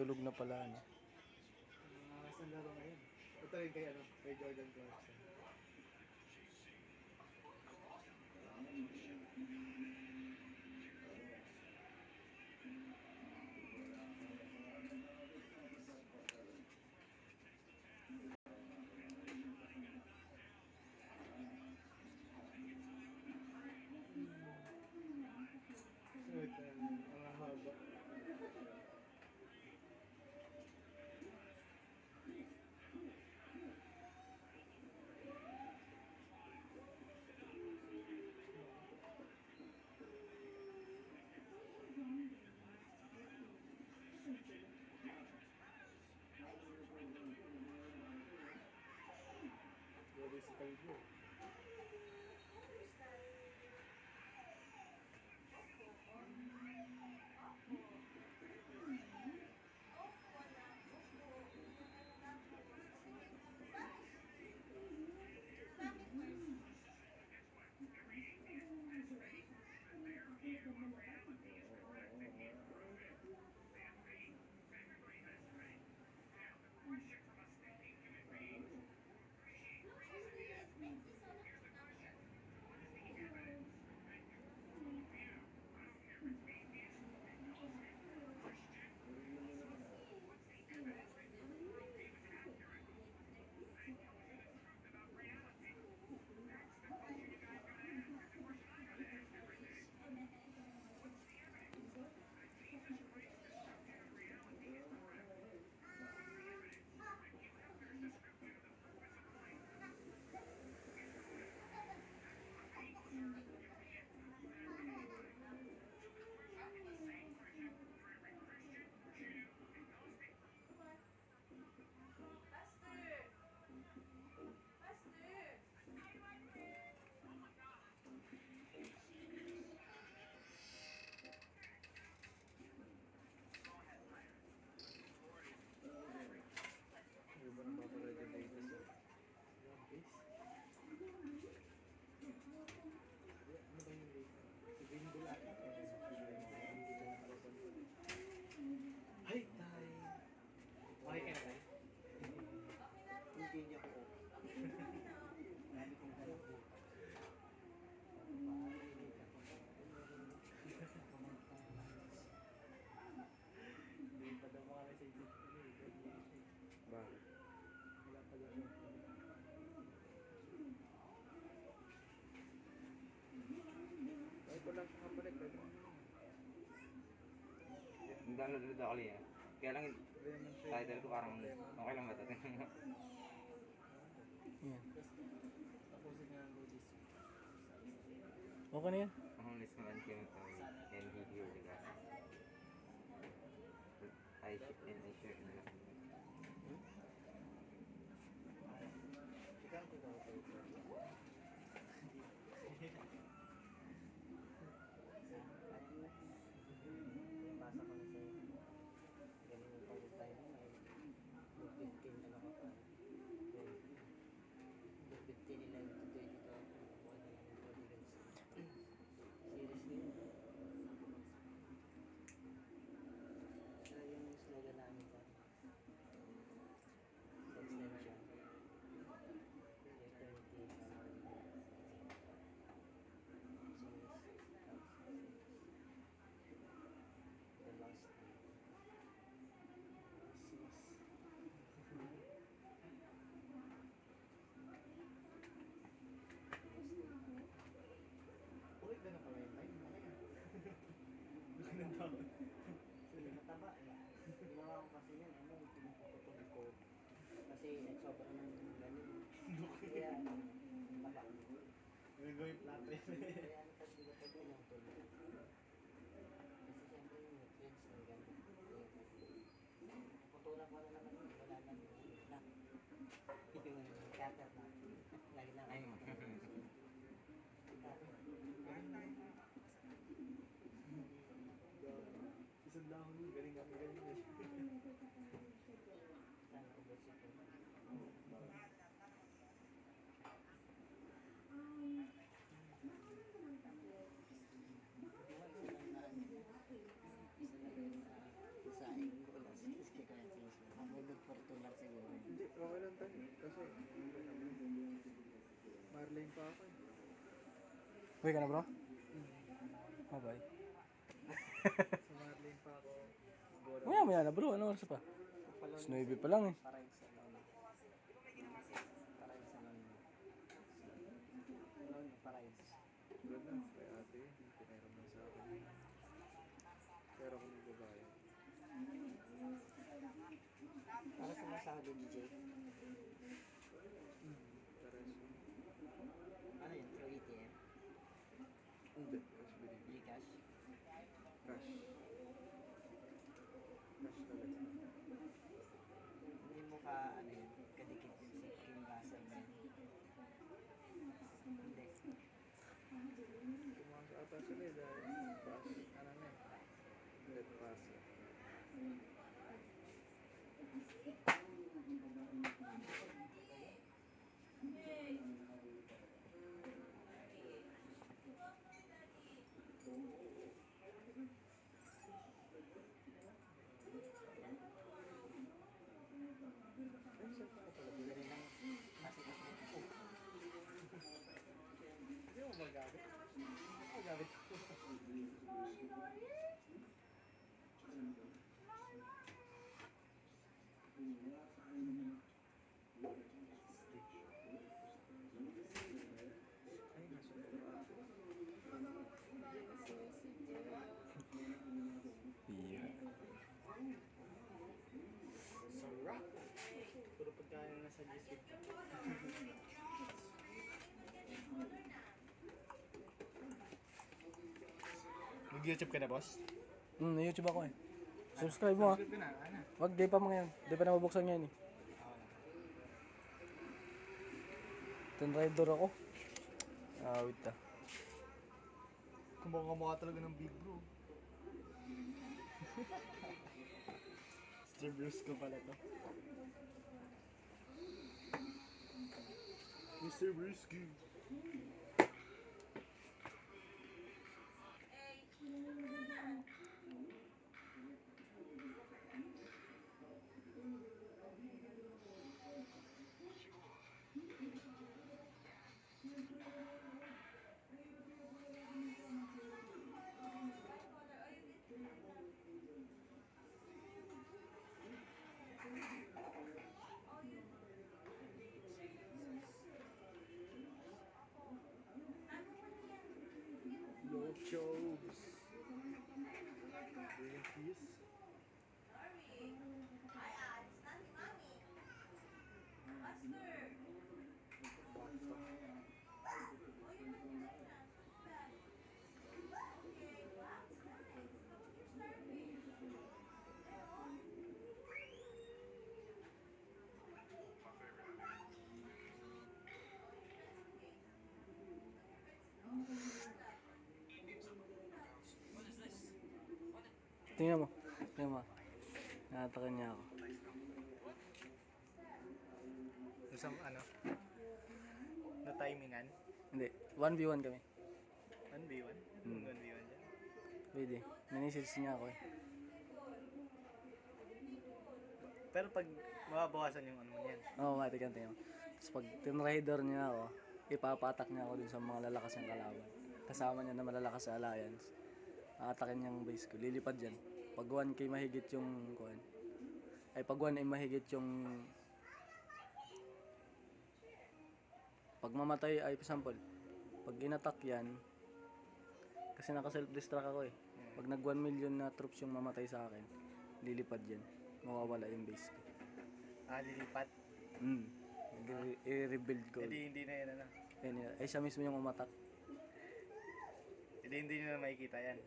Tulog na pala, ano? Saan laro ngayon? Ito rin kay, kay Jordan Clarkson. Ang haba. Grabe si Kalbo. Ano ba napapalagay dito sa base? Ano ba yung base? Si Bindul ata. Ay, tay! Okay ka na, tay? Hindi niya ko. Lagi kong kalap po. Hindi pa daw maka-message ito. Bakit? Wala pa lang. Ay, wala siya kapalik. Hindi ako nalulito ako yan. Kaya lang, title ko parang okay lang ba ito? Yan. Tapusin nga ang Rodis. Okay na yan. Ang list naman ko ito, and video, diba? I share na lang. Ikaw ko daw ito. Basa ko na sa'yo. Ganun yung pagod tayo na may 15 na ako pa. 15 nila yung 20 to. Buwan na lang yung Providence. Seriously. Siya yung slogan namin pa. Substantial. The last ulit na pala yung time. Gusto ng tao. Mataba eh. Ginawa ko kasi yan. Pinapapatuli ko. Kasi sobrang ng ganun. Kaya, mataba. Gagawin plato yun. Kaya ano kasi pinapatuli ng tuloy. Kasi siyempre yung nutrients ng ganun. Putulan ko na naman yun. Wala na yung cutter na. Lagi na. Ay, Isang dahon yun. Galing kami. Galing. Sana ubos ito. eh. Marlene pa ako eh. Uwi ka na bro? Bye-bye. Sa Marlene pa ako. Bora. Maya na bro, ano oras pa? Snowy pa lang eh. Paray sa lola. Paray sa lola. Lola, paray. Good na. Kay ate, pinairam na sa akin. Pero kung magbabayad. Para sa masahado ni Jake. Tares. Ano yun? Through ATM? Hindi. Cash binigay. Gcash? Cash. Cash talaga. Hindi mo ka, ano yun, kadikit si Kim Russell na yun. Hindi. Pumasok ata sila eh dahil pass. Ano na eh. Let pass. Ay, saan pa ka pala? Ganun lang. Masikas mo. Oh. Hindi mo magamit. Magamit ko. Ay, nasundo ako. Iya. Sarap! Puro pagkain na sa gisip. Mag-YouTube ka na, boss? Na YouTube ako eh. Subscribe mo ah. Subscribe ko na, ano? Wag, di pa mga yan. Di pa na mabuksan yan eh. Tomb Raider ako. Wait ah. Kumukha talaga ng big bro. Mr. Bruce ko pala to. Mr. Bruce ko. Love Jobs. Brilliant piece. Tingnan mo. Tingnan mo. Nakatakan niya ako. Isang ano? Na timingan? Hindi. 1v1 kami. 1v1? Hmm. 1v1 dyan? Pwede. Minisage niya ako eh. Pero pag mababawasan yung ano mo yan. Oo, matikan tingnan mo. Tapos pag tinrider niya ako, ipapatak niya ako dun sa mga lalakas ng kalaban. Kasama niya na malalakas sa alliance. Aatakin niyang base ko. Lilipad dyan. Pag 1k mahigit yung kuhan. Ay pag 1 ay mahigit yung pag mamatay ay example. Pag inattack yan, kasi naka self-destruct ako eh. Pag nag 1 million na troops yung mamatay sa akin, lilipad yan. Mawawala yung base ko. Lilipat. I-rebuild ko. Hindi na yan ano. Ay siya mismo yung umatak. Hindi nyo na makikita yan.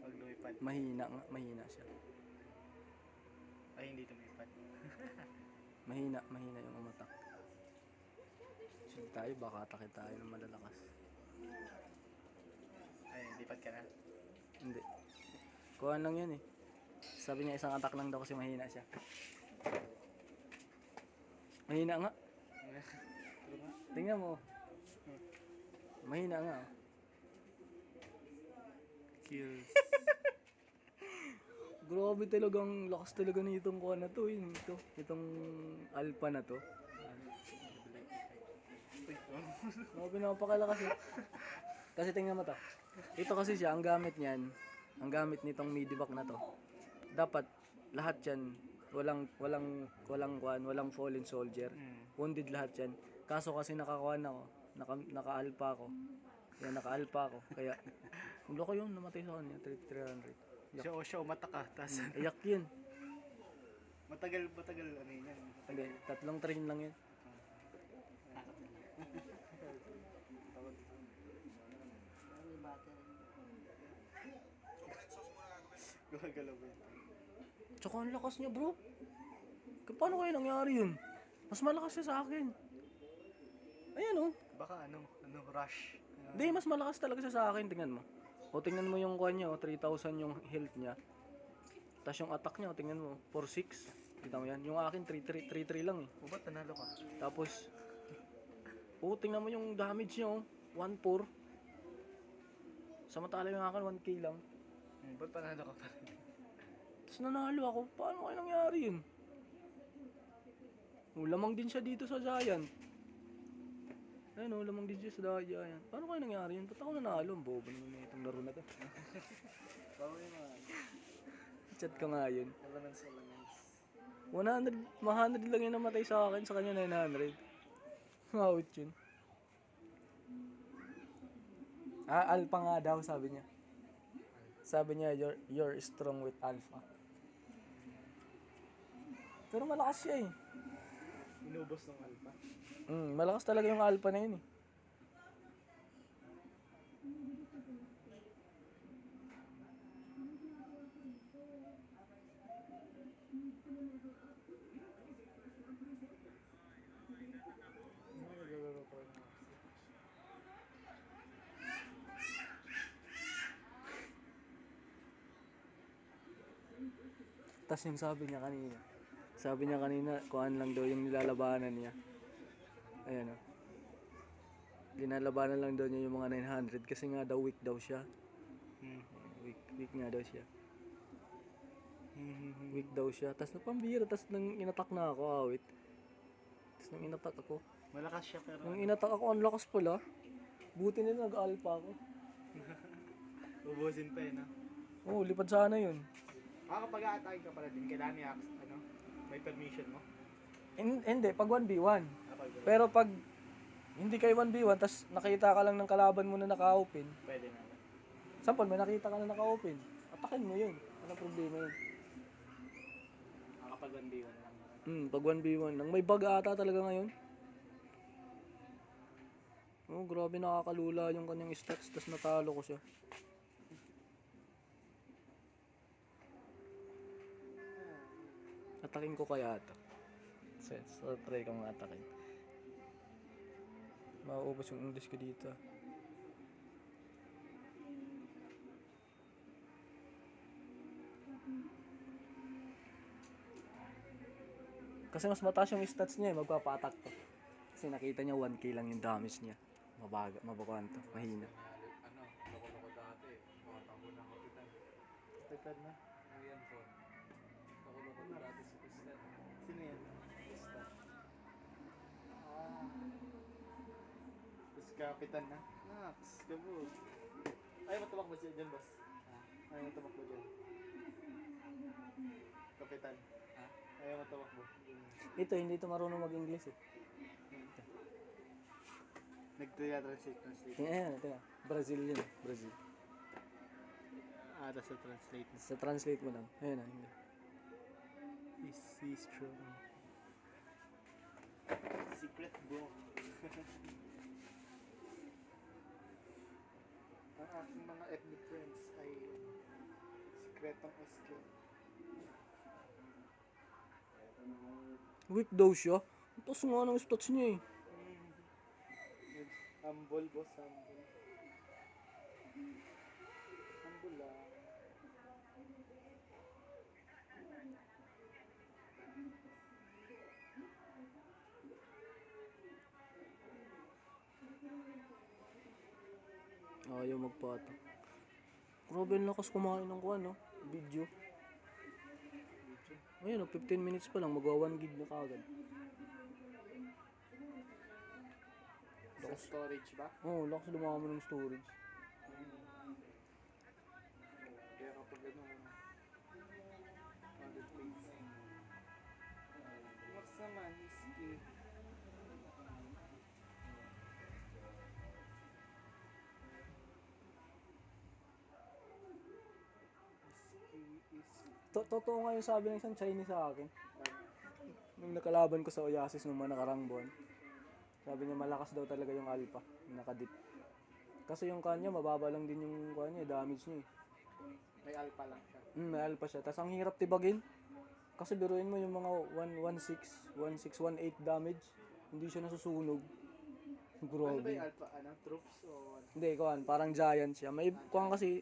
Pag lumipad. Mahina nga, mahina siya. Ay, hindi lumipad. Mahina yung umatak. Sige tayo, baka atake tayo ng malalakas. Ay, lipat ka na. Hindi. Kuhaan lang yan eh. Sabi niya isang attack lang daw kasi mahina siya. Mahina nga. Tingnan mo. Mahina nga. Oh. Kills. Grabe talagang lakas talaga nitong kuha na to. Itong alpha na to. Mga pinapakala kasi. Kasi tingnan mo to. Ito kasi siya, ang gamit niyan, ang gamit nitong Medivac na to. Dapat lahat 'yan walang fallen soldier. Wounded lahat 'yan. Kaso kasi nakakuan ako, naka-alpha ako. Kaya naka-alpha ako. Kaya ang loko yun, namatay sa kanya, 300. Siya umatak ka. Tapos Iyak yun. matagal ano yun yan. Hindi, 3 train lang yun. May battery. Gumagalaw ba yun? Tsaka ang lakas niya, bro. Paano kaya nangyari yun? Mas malakas siya sa akin. Ayan oh. Baka rush. Hindi, mas malakas talaga siya sa akin. Tingnan mo. O tingnan mo yung kuha niya, 3,000 yung health niya. Tapos yung attack niya, tingnan mo, 4,600. Kita mo yan? Yung akin, 3,3 lang eh. O ba't nanalo ka? Tapos, tingnan mo yung damage niya oh. 1,400. Samantala yung akin, 1k lang. Ba't panalo ka pa? Tapos nanalo ako. Paano kaya nangyari yun? Lamang din siya dito sa Giant. Ayun lamang din siya sa Giant. Paano kaya nangyari yun? Ba't ako nanalo? Ang bobo naman na itong laro na to. Bawi mo. Chat ko nga yun. Elements. 100 lang yung namatay sa akin. Sa kanya 900. Ngawit yun. Alpha nga daw sabi niya. Sabi niya, you're strong with alpha. Pero malakas siya eh. Inubos ng alpha. Malakas talaga yung alpha na yun eh. Naglalaro pa rin ako. Tapos yung sabi niya kanina, kuhaan lang daw yung nilalabanan niya. Ayan o. Linalabanan lang daw niya yung mga 900 kasi nga daw weak daw siya. Weak nga daw siya. Weak daw siya. Tapos napambira, tapos nang inatak na ako, awit. Tapos nang inatak ako. Malakas siya pero Nang inatak ako, ang lakas pala. Buti nila nag-alpha ako. ubusin pa eh, no? Oo, lipad sana yun. Kapag a-atake ka pala din, kailangan may permission mo? Hindi, pag 1v1. Kapag Pero pag hindi kayo 1v1, tas nakita ka lang ng kalaban mo na naka-open, pwede na. sample may nakita ka na naka-open, atakin mo yun. Anong problema yun? Kapag 1v1 lang. Pag 1v1 lang. May bug ata talaga ngayon. Oh, grabe nakakalula yung kanyang stats, tas natalo ko siya. Atakin ko kaya ito. So try kang atakin. Mauubos yung English ko dito. Kasi mas mataas yung stats niya, magpapatak to. Kasi nakita niya 1k lang yung damage niya. Mabakuan to, mahina. Loko-loko dati. Makatakbo ng kapitan. Tagtad na. Ayan po. Loko-loko dati si Pistan. Sino yan? Pistan. Tapos kapitan na. Nax, kabog. Ayaw mo tumakbo siya dyan, boss. Ayaw mo tumakbo dyan. Kapitan. Ayaw mo tumakbo. Ito, hindi ito marunong mag-English eh. Nag-translate. Ayan, ito. Brazilian. Brazil. Tapos translate. Sa translate mo lang. Ayan na. He's strong. Secret bro. Ang aking mga ethnic friends ay sikretong escape. Weak daw siya. Tapos nga ng stats niya eh. Humble boss, humble. Humble lang. Ayaw magpatak. Grabe ang lakas kumain ng kuwan, no? Video. Ayun, 15 minutes pa lang, magwa 1 gig na kagad. Lakas. Storage ba? Oo, lakas lumama ng storage. Kaya kapag ano, 100 pages. Max naman, iski. Iski. Totoo nga yung sabi ng isang Chinese sa akin. Nung nakalaban ko sa Oasis nung mga nakarang buwan. Sabi niya malakas daw talaga yung alpha, yung nakadip. Kasi yung kanya, mababa lang din yung kanya, damage niya eh. May alpha lang siya. May alpha siya. Tapos ang hirap tibagin. Kasi biruin mo yung mga 116, 18 damage. Hindi siya nasusunog. Ano ba Grabe. yung alpha? Ano? Troops o ano? Hindi, kuhan, parang giant siya. May kuhan kasi,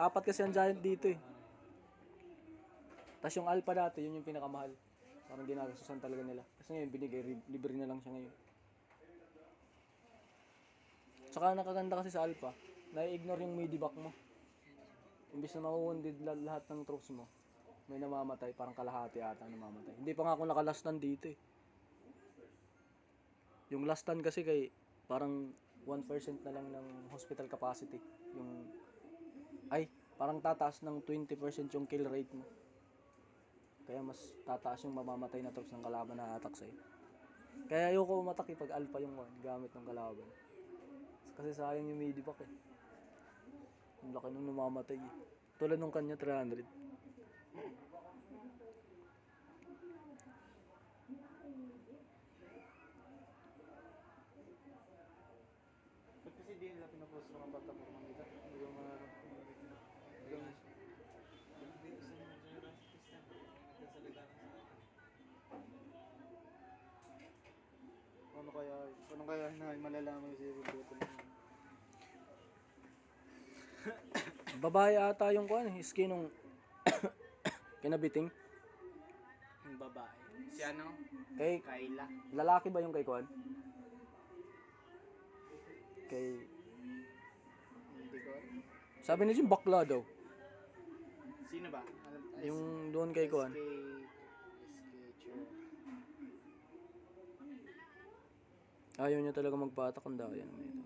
4 kasi ang giant dito eh. Tapos yung alpha dati, yun yung pinakamahal. Parang ginagastusan talaga nila. Kasi ngayon binigay, libre na lang siya ngayon. Tsaka nakaganda kasi sa alpha, nai-ignore yung medivac mo. Imbis na makuwundid lahat ng troops mo, may namamatay, parang kalahati ata namamatay. Hindi pa nga ako nakalastan dito eh. Yung lastan kasi kay parang 1% na lang ng hospital capacity. Parang tataas ng 20% yung kill rate mo. Kaya mas tataas yung mamamatay na troops ng kalaban na attack sa'yo. Kaya ayoko umatak pag alpha yung gamit ng kalaban. Kasi sayang yung medivac eh. Ang laki nung namamatay eh. Tulad nung kanya 300. Ba't kasi di nila pinapost mga plataforma nila? Hindi ko maharap. Ano kaya na malalaman yung zero boto na yun? Babae ata yung skin nung kinabiting. Yung babae. Si ano? Kay Kayla. lalaki ba yung kay Kuan? Kay Hindi ko. sabi niya yung bakla daw. Sino ba? Ano, Yung doon kay Kuan. SK Chair. Ayaw niya talaga magpatak ang dayan mo ito.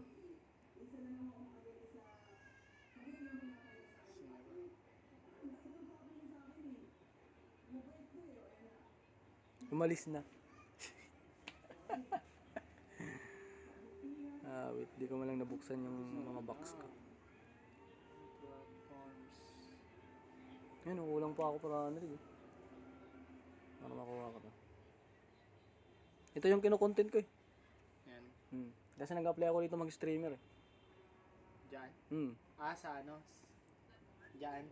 Sino ba? Umalis na. Wait, di ko malang nabuksan yung mga box ko. Platforms. Yan, kulang pa ako para ano rin. Para makuha ko to. Ito yung kino-content ko eh. Yan. Kasi nag-apply ako dito mag-streamer eh. Diyan. Hmm. Sa ano? Diyan.